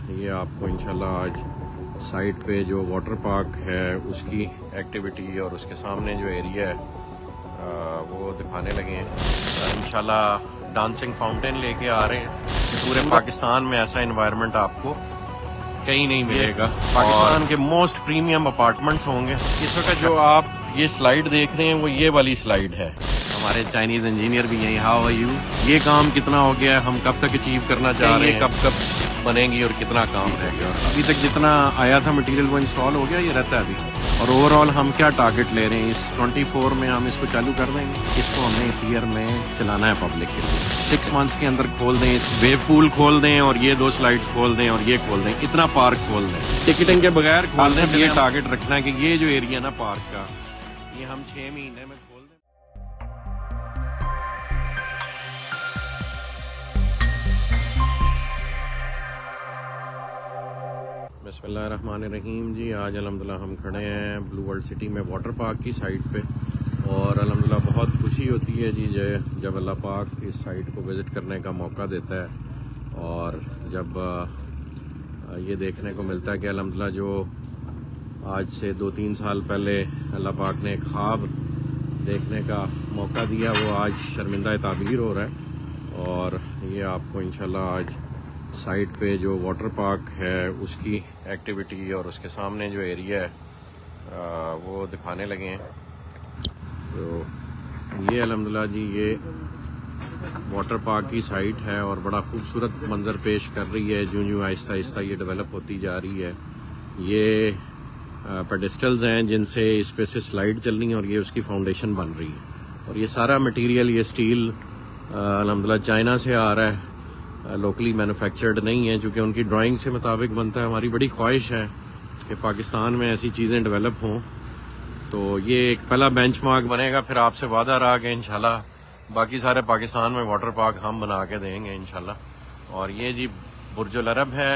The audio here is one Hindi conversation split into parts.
ये आपको इंशाल्लाह आज साइट पे जो वाटर पार्क है उसकी एक्टिविटी और उसके सामने जो एरिया है वो दिखाने लगे हैं। इंशाल्लाह डांसिंग फाउंटेन लेके आ रहे हैं। पूरे पाकिस्तान में ऐसा एनवायरनमेंट आपको कहीं नहीं मिलेगा। पाकिस्तान के मोस्ट प्रीमियम अपार्टमेंट्स होंगे। इस वक्त जो आप ये स्लाइड देख रहे हैं वो ये वाली स्लाइड है। हमारे चाइनीज इंजीनियर भी यहीं, हाउ आर यू। ये काम कितना हो गया, हम कब तक अचीव करना चाह रहे हैं, कब कब बनेंगी और कितना काम रह गया। अभी तक जितना आया था मटेरियल वो इंस्टॉल हो गया, ये रहता है अभी। और ओवरऑल हम क्या टारगेट ले रहे हैं, इस 24 में हम इसको चालू कर देंगे। इसको हमने इस ईयर में चलाना है पब्लिक के लिए। 6 मंथ्स के अंदर खोल दें, इस वेव पूल खोल दें और ये 2 स्लाइड्स खोल दें और ये खोल दें, इतना पार्क खोल दें, टिकटिंग के बगैर खोल दें। ये टारगेट रखना है कि ये जो एरिया ना पार्क का, ये हम 6 महीने में खोल दें। बिस्मिल्लाहिर्रहमानिर्रहीम जी। आज अल्हम्दुलिल्लाह हम खड़े हैं ब्लू वर्ल्ड सिटी में वाटर पार्क की साइट पे और अल्हम्दुलिल्लाह बहुत खुशी होती है जी जब अल्लाह पाक इस साइट को विज़िट करने का मौका देता है। और जब ये देखने को मिलता है कि अल्हम्दुलिल्लाह जो आज से 2-3 साल पहले अल्लाह पाक ने ख्वाब देखने का मौका दिया वो आज शर्मिंदा ताबीर हो रहा है। और ये आपको इंशाल्लाह आज साइट पे जो वाटर पार्क है उसकी एक्टिविटी और उसके सामने जो एरिया है वो दिखाने लगे हैं। तो ये अल्हम्दुलिल्लाह जी ये वाटर पार्क की साइट है और बड़ा खूबसूरत मंजर पेश कर रही है। जो आहिस्ता आहिस्ता ये डेवलप होती जा रही है। ये पेडिस्टल्स हैं जिनसे इस पे से स्लाइड चलनी है और ये उसकी फाउंडेशन बन रही है। और ये सारा मटेरियल, ये स्टील अल्हम्दुलिल्लाह चाइना से आ रहा है, लोकली मैन्युफैक्चर्ड नहीं है, क्योंकि उनकी ड्राइंग से मुताबिक बनता है। हमारी बड़ी ख्वाहिश है कि पाकिस्तान में ऐसी चीज़ें डेवलप हों। तो ये एक पहला बेंचमार्क बनेगा। फिर आपसे वादा रहा कि इंशाल्लाह बाकी सारे पाकिस्तान में वाटर पार्क हम बना के देंगे इंशाल्लाह। और ये जी बुर्जुल अरब है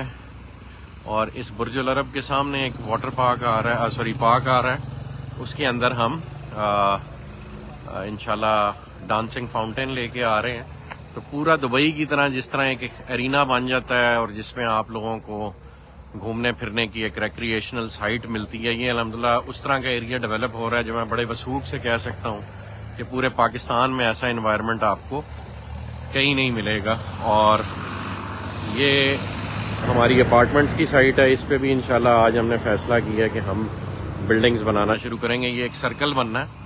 और इस बुर्जुल अरब के सामने एक वाटर पार्क आ रहा है, पार्क आ रहा है। उसके अंदर हम इंशाल्लाह डांसिंग फाउंटेन लेके आ रहे हैं। तो पूरा दुबई की तरह जिस तरह एक एरिना बन जाता है और जिसमें आप लोगों को घूमने फिरने की एक रिक्रिएशनल साइट मिलती है, ये अल्हम्दुलिल्लाह उस तरह का एरिया डेवलप हो रहा है जो मैं बड़े वसूख से कह सकता हूँ कि पूरे पाकिस्तान में ऐसा एनवायरनमेंट आपको कहीं नहीं मिलेगा। और ये हमारी अपार्टमेंट्स की साइट है। इस पे भी इंशाल्लाह आज हमने फैसला किया है कि हम बिल्डिंग्स बनाना शुरू करेंगे। ये एक सर्कल बनना है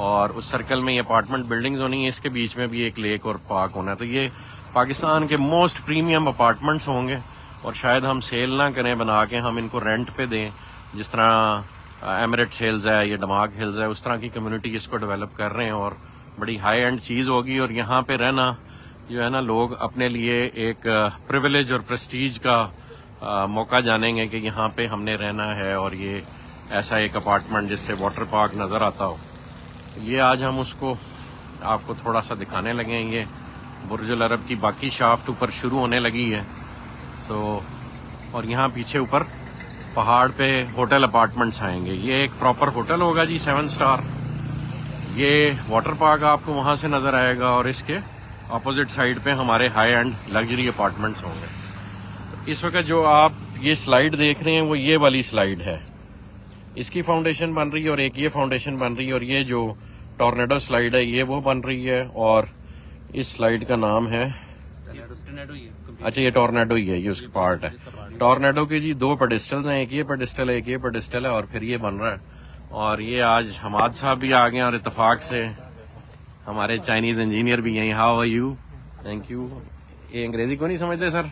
और उस सर्कल में ये अपार्टमेंट बिल्डिंग्स होनी है। इसके बीच में भी एक लेक और पार्क होना है। तो ये पाकिस्तान के मोस्ट प्रीमियम अपार्टमेंट्स होंगे और शायद हम सेल ना करें, बना के हम इनको रेंट पे दें। जिस तरह एमिरेट्स हिल्स है, ये दमाग हिल्स है, उस तरह की कम्युनिटी इसको डेवलप कर रहे हैं और बड़ी हाई एंड चीज़ होगी। और यहाँ पे रहना जो है ना, लोग अपने लिए एक प्रिविलेज और प्रेस्टीज का मौका जानेंगे कि यहाँ पे हमने रहना है और ये ऐसा एक अपार्टमेंट जिससे वाटर पार्क नज़र आता हो। ये आज हम उसको आपको थोड़ा सा दिखाने लगे हैं। ये बुर्जुल अरब की बाकी शाफ्ट ऊपर शुरू होने लगी है। और यहाँ पीछे ऊपर पहाड़ पे होटल अपार्टमेंट्स आएंगे। ये एक प्रॉपर होटल होगा जी, 7 स्टार। ये वाटर पार्क आपको वहाँ से नज़र आएगा और इसके अपोजिट साइड पे हमारे हाई एंड लग्जरी अपार्टमेंट्स होंगे। तो इस वक्त जो आप ये स्लाइड देख रहे हैं वो ये वाली स्लाइड है। इसकी फाउंडेशन बन रही है और एक ये फाउंडेशन बन रही है और ये जो टॉर्नेडो स्लाइड है ये वो बन रही है। और इस स्लाइड का नाम है, अच्छा ये टॉर्नेडो ही है, ये उसकी पार्ट है। टॉर्नेडो के जी 2 पेडिस्टल्स हैं, एक ये पेडिस्टल है, एक ये पेडिस्टल है और फिर ये बन रहा है। और ये आज हमाद साहब भी आ गए और इत्तेफाक से हमारे चाइनीज इंजीनियर भी यहीं, how are you, thank you. ये अंग्रेजी को नहीं समझते सर?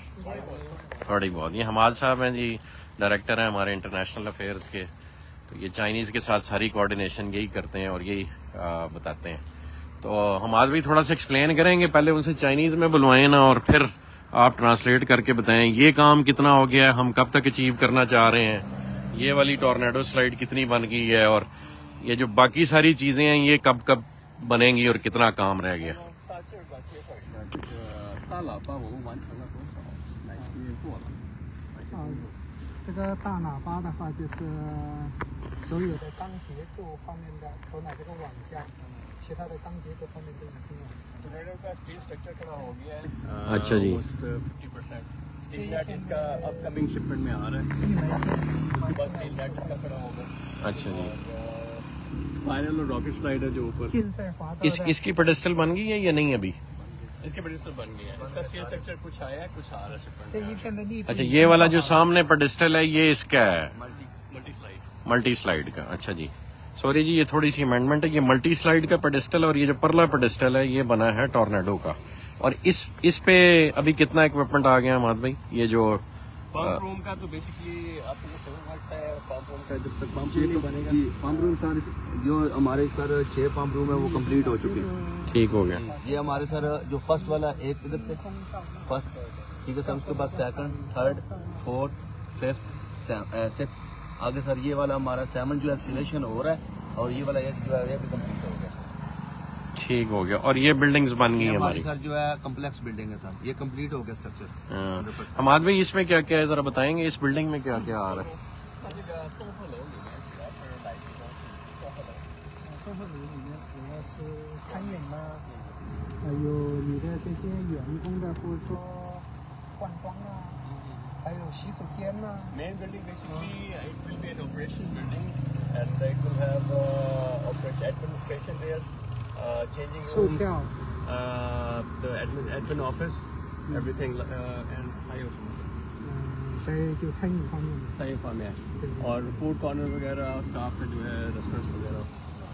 थोड़ी बहुत। ये हमाद साहब हैं जी, डायरेक्टर हैं हमारे इंटरनेशनल अफेयर्स के। तो ये चाइनीज़ के साथ सारी कोऑर्डिनेशन यही करते हैं और यही बताते हैं। तो हम आज भी थोड़ा सा एक्सप्लेन करेंगे। पहले उनसे चाइनीज़ में बुलवाएं ना और फिर आप ट्रांसलेट करके बताएं ये काम कितना हो गया, हम कब तक अचीव करना चाह रहे हैं, ये वाली टॉर्नेडो स्लाइड कितनी बन गई है और ये जो बाकी सारी चीज़ें हैं ये कब कब बनेंगी और कितना काम रह गया। 这个大喇叭的话，就是所有的钢结构方面的头脑这个网架，其他的钢结构方面都已经有。टॉर्नेडो का स्टील स्ट्रक्चर खड़ा हो गया है। अच्छा जी। 50%। स्टील नेट इसका अपकमिंग शिपमेंट में आ रहा है, 一枚是 उसके बाद स्टील नेट इसका खड़ा होगा। अच्छा जी। स्पाइरल और रॉकेट स्लाइडर जो ऊपर 竞赛滑道的 इसकी पेडेस्टल बन गई है या नहीं अभी? इसके पेडिस्टल बन गए हैं। इसका स्टेज स्ट्रक्चर कुछ आया है, कुछ आ रहा है शिपमेंट 这一片的立 अच्छा, ये वाला जो सामने पेडेस्टल है ये इसका है, मल्टी स्लाइड। मल्टी स्लाइड का। अच्छा जी, सॉरी जी, ये थोड़ी सी अमेंडमेंट है। ये मल्टी स्लाइड का पेडेस्टल और ये जो परला पेडेस्टल है ये बना है टॉर्नेडो का। और इस पे अभी कितना इक्विपमेंट आ गया माद भाई? ये जो पंप रूम का तो बेसिकली आपको जो 7 वर्क्स है, पंप रूम का जब तक पंप नहीं बनेगा जी, पंप रूम सर जो हमारे सर 6 पंप रूम है वो कंप्लीट हो चुके हैं। ठीक हो गया। ये हमारे सर जो फर्स्ट वाला एक इधर से फर्स्ट, ठीक है सर, उसके बाद second, third, fourth, fifth, six, आगे सर ये वाला हमारा 7 जो एक्सीलेशन हो रहा है और ये वाला 8 जो है ये भी कंप्लीट हो गया सर। ठीक हो गया। और ये बिल्डिंग्स बन गई ये है हमारी हमारी। सर जो है कम्प्लेक्स बिल्डिंग है सर, ये कंप्लीट हो गया स्ट्रक्चर। हमाद भाई इसमें क्या क्या है जरा बताएंगे? इस बिल्डिंग में क्या क्या आ रहा है? 都是里面主要是餐饮啦，还有你的这些员工的，或者说换装啊，还有洗手间呐、 Main building basically it will be an operation building and it will have operation administration there, changing 售 rooms, 票， the admin office, everything and 还有什么？在就餐饮方面的， सही फॉर्म है 对 और फूड कॉर्नर वगैरह स्टाफ का जो है रेस्टोरेंट्स वगैरह।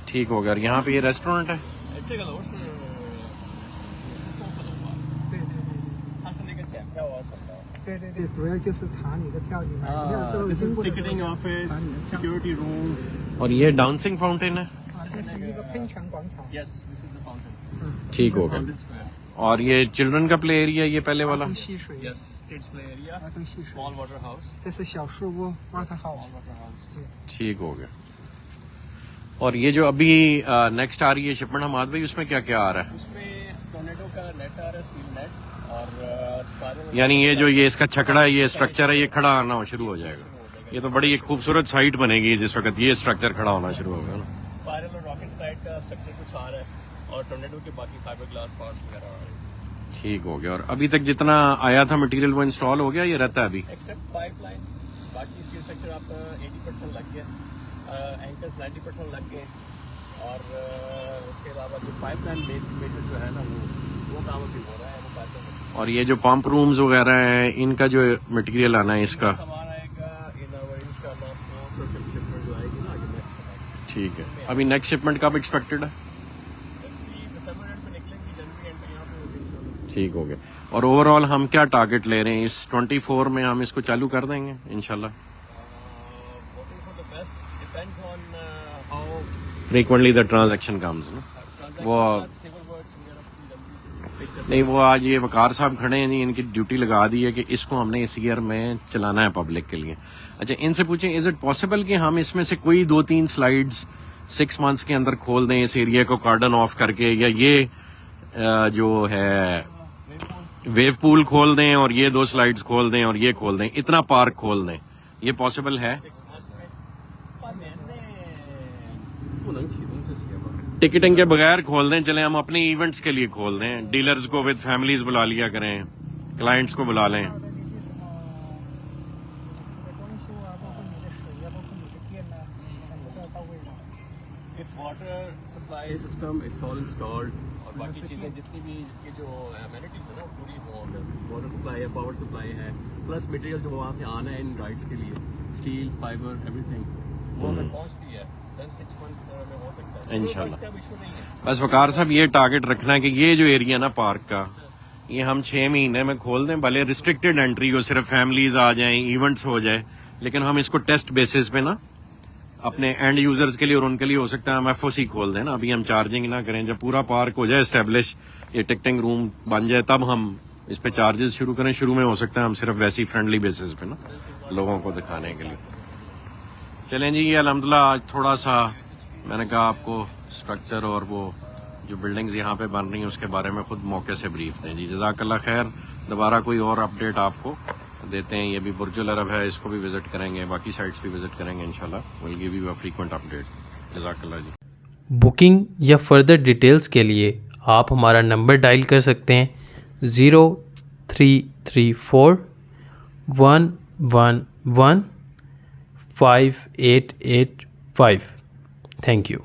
ठीक हो गया। और यहाँ पे ये रेस्टोरेंट है? 这个楼是综合楼吧， 对对对它是那个检票啊什么的。 对对对，主要就是查你的票，你买票都 this 经 is 过的时候 ticketing office, 查你的票。 security room. और ये डांसिंग फाउंटेन है? 啊，这是一个喷泉广场。 Yes, this is the fountain. 嗯， ठीक हो गया। Fountain Square. और ये चिल्ड्रन का प्ले एरिया ये पहले 儿 वाला? 童戏水， Yes, kids play area. 儿童戏水， Small water house. 这是小树屋 water Small house。 water house. ठीक हो गया। और ये जो अभी नेक्स्ट आ रही है शिपमेंट हमाद भाई, उसमें क्या क्या आ रहा है? उसमें टोर्नेडो का नेट आ रहा है, स्टील नेट और स्पाइरल। यानी ये जो ये इसका छकड़ा है, ये स्ट्रक्चर है, ये खड़ा आना शुरू हो जाएगा। ये तो बड़ी एक खूबसूरत साइट बनेगी जिस वक्त ये स्ट्रक्चर खड़ा होना शुरू होगा ना। स्पाइरल और रॉकेट स्लाइड का स्ट्रक्चर कुछ आ रहा है और टोर्नेडो के बाकी फाइबर ग्लास पार्ट्स वगैरह आ रहे हैं। ठीक हो गया। और अभी तक जितना आया था मटेरियल वो इंस्टॉल हो गया, ये रहता है अभी? एक्सेप्ट पाइपलाइन, बाकी स्टील स्ट्रक्चर आपका 80% लग गया, एंकर्स 90% लग गए और उसके अलावा जो पाइपलाइन मेजर जो है ना वो काम अभी हो रहा है, वो पाइपलाइन। और ये जो पंप रूम्स वगैरह हैं इनका जो मटेरियल आना है इसका? सामान आएगा इन आवर इंशाल्लाह शिपमेंट जो आएगी ना आगे नेक्स्ट। ठीक है। अभी नेक्स्ट शिपमेंट कब एक्सपेक्टेड है? दिसंबर एंड में निकलेंगी, जनवरी एंड में यहाँ पे होगी इंशाल्लाह। ठीक हो गया। और ओवरऑल हम क्या टारगेट ले रहे हैं इस 24 में? हम इसको चालू कर देंगे इंशाल्लाह? Hoping for the best, depends on how frequently the transaction comes ना। वो civil works वगैरह नहीं, वो आज ये वकार साहब खड़े हैं जी, इनकी ड्यूटी लगा दी है कि इसको हमने इस ईयर में चलाना है पब्लिक के लिए। अच्छा, इनसे पूछें इज इट पॉसिबल कि हम इसमें से कोई 2-3 स्लाइड्स 6 मंथ्स के अंदर खोल दें इस एरिया को कार्डन ऑफ करके, या ये जो है वेव पूल खोल दें और ये 2 स्लाइड्स खोल दें और ये खोल दें, इतना पार्क खोल दें, ये पॉसिबल है? 6 months में 半年内不能启动这些吧。 टिकटिंग के बगैर खोल दें, चले हम अपने इवेंट्स के लिए खोल दें, डीलर्स को विद फैमिलीज बुला लिया करें, क्लाइंट्स को बुला लें। 到的那些什么吃的装修啊，包括你的水啊，包括你的电呐，都要到位的。 If water supply system it's all installed और बाकी चीजें जितनी भी जिसकी जो amenities है ना पूरी वाटर सप्लाई है, पावर सप्लाई है, प्लस मटेरियल जो वहाँ से आना है इन राइड्स के लिए, स्टील, फाइबर, एवरीथिंग वो अगर पहुँचती है then 6 months में हो सकता है। इंशाल्लाह। इसका इशू नहीं है। बस वकार साहब ये टारगेट रखना है कि ये जो एरिया ना पार्क का, ये हम 6 महीने में खोल दें, भले रिस्ट्रिक्टेड एंट्री हो, सिर्फ फैमिलीज आ जाएं, इवेंट्स हो जाए, लेकिन हम इसको टेस्ट बेसिस पे ना अपने एंड यूजर्स के लिए और उनके लिए हो सकता है हम एफओसी खोल दें ना, अभी हम चार्जिंग ना करें। जब पूरा पार्क हो जाए एस्टेब्लिश, ये टिकटिंग रूम बन जाए, तब हम इस पे चार्जेस शुरू करें। शुरू में हो सकता है हम सिर्फ वैसी फ्रेंडली बेसिस पे ना लोगों को दिखाने के लिए। चलें जी, ये अल्हम्दुलिल्लाह आज थोड़ा सा मैंने कहा आपको स्ट्रक्चर और वो जो बिल्डिंग्स यहाँ पे बन रही हैं उसके बारे में खुद मौके से ब्रीफ दें जी। जज़ाकल्लाह खैर। दोबारा कोई और अपडेट आपको देते हैं। ये भी बुर्जुल अरब है, इसको भी विजिट करेंगे, बाकी साइट्स भी विजिट करेंगे इंशाल्लाह। Will give you a frequent update. जज़ाकल्लाह जी। बुकिंग या फर्दर डिटेल्स के लिए आप हमारा नंबर डायल कर सकते हैं 0334 1115885। Thank you.